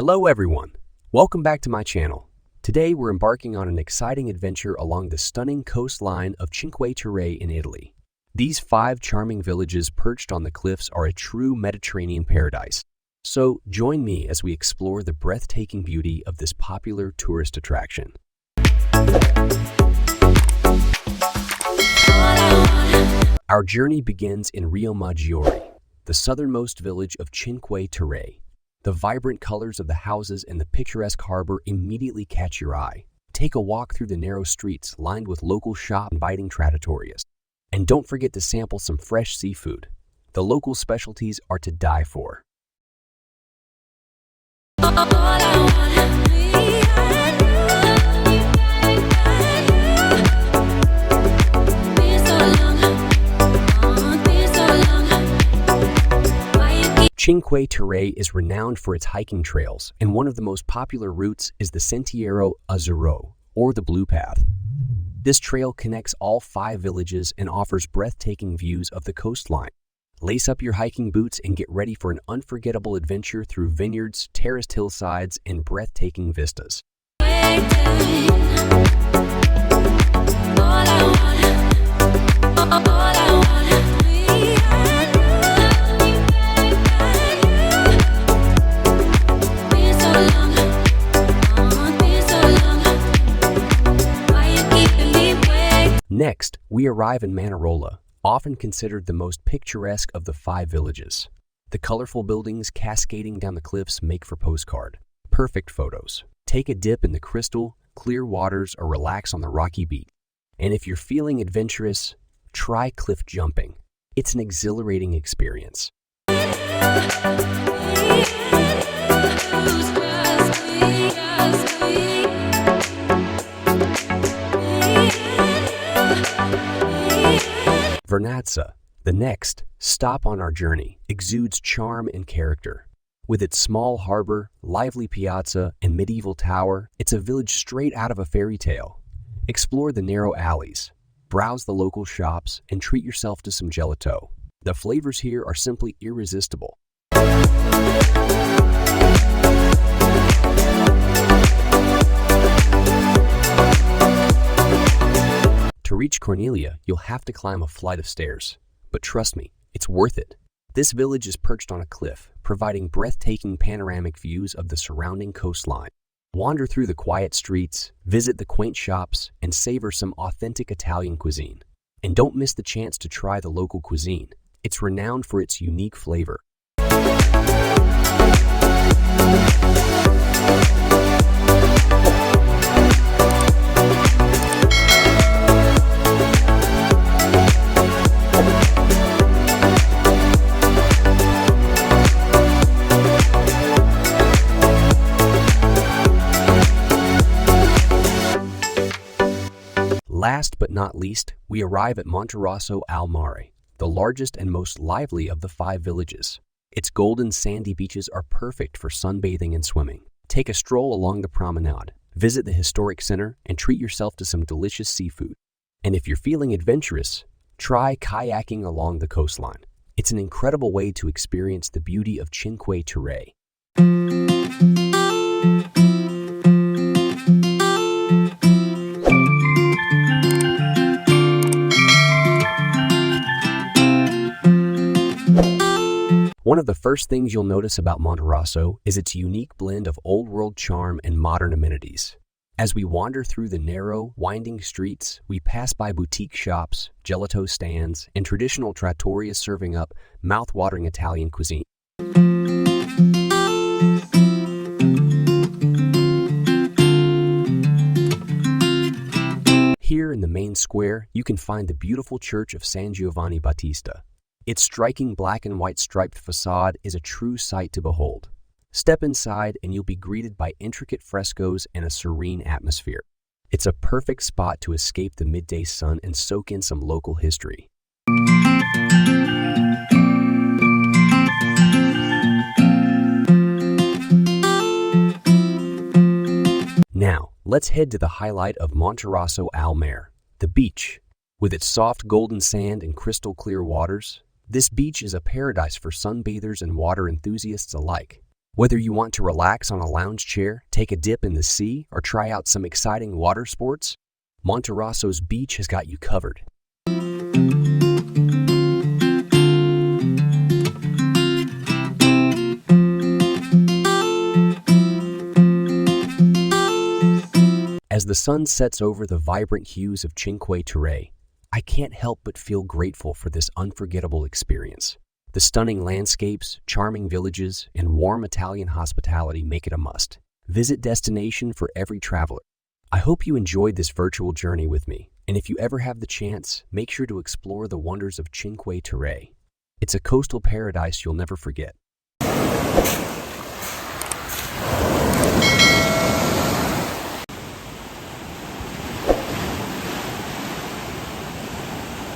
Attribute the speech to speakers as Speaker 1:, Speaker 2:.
Speaker 1: Hello everyone, welcome back to my channel. Today we're embarking on an exciting adventure along the stunning coastline of Cinque Terre in Italy. These 5 charming villages perched on the cliffs are a true Mediterranean paradise. So join me as we explore the breathtaking beauty of this popular tourist attraction. Our journey begins in Riomaggiore, the southernmost village of Cinque Terre. The vibrant colors of the houses and the picturesque harbor immediately catch your eye. Take a walk through the narrow streets lined with local shop inviting trattorias. And don't forget to sample some fresh seafood. The local specialties are to die for. Cinque Terre is renowned for its hiking trails, and one of the most popular routes is the Sentiero Azzurro, or the Blue Path. This trail connects all 5 villages and offers breathtaking views of the coastline. Lace up your hiking boots and get ready for an unforgettable adventure through vineyards, terraced hillsides, and breathtaking vistas. Next, we arrive in Manarola, often considered the most picturesque of the 5 villages. The colorful buildings cascading down the cliffs make for postcard. Perfect photos. Take a dip in the crystal, clear waters or relax on the rocky beach. And if you're feeling adventurous, try cliff jumping. It's an exhilarating experience. Vernazza, the next stop on our journey, exudes charm and character. With its small harbor, lively piazza, and medieval tower, it's a village straight out of a fairy tale. Explore the narrow alleys, browse the local shops, and treat yourself to some gelato. The flavors here are simply irresistible. To reach Corniglia, you'll have to climb a flight of stairs. But trust me, it's worth it. This village is perched on a cliff, providing breathtaking panoramic views of the surrounding coastline. Wander through the quiet streets, visit the quaint shops, and savor some authentic Italian cuisine. And don't miss the chance to try the local cuisine. It's renowned for its unique flavor. Last but not least, we arrive at Monterosso al Mare, the largest and most lively of the 5 villages. Its golden sandy beaches are perfect for sunbathing and swimming. Take a stroll along the promenade, visit the historic center, and treat yourself to some delicious seafood. And if you're feeling adventurous, try kayaking along the coastline. It's an incredible way to experience the beauty of Cinque Terre. One of the first things you'll notice about Monterosso is its unique blend of old-world charm and modern amenities. As we wander through the narrow, winding streets, we pass by boutique shops, gelato stands, and traditional trattorias serving up mouth-watering Italian cuisine. Here in the main square, you can find the beautiful church of San Giovanni Battista. Its striking black and white striped facade is a true sight to behold. Step inside and you'll be greeted by intricate frescoes and a serene atmosphere. It's a perfect spot to escape the midday sun and soak in some local history. Now, let's head to the highlight of Monterosso al Mare, the beach. With its soft golden sand and crystal clear waters, this beach is a paradise for sunbathers and water enthusiasts alike. Whether you want to relax on a lounge chair, take a dip in the sea, or try out some exciting water sports, Monterosso's beach has got you covered. As the sun sets over the vibrant hues of Cinque Terre, I can't help but feel grateful for this unforgettable experience. The stunning landscapes, charming villages, and warm Italian hospitality make it a must. Visit destination for every traveler. I hope you enjoyed this virtual journey with me, and if you ever have the chance, make sure to explore the wonders of Cinque Terre. It's a coastal paradise you'll never forget.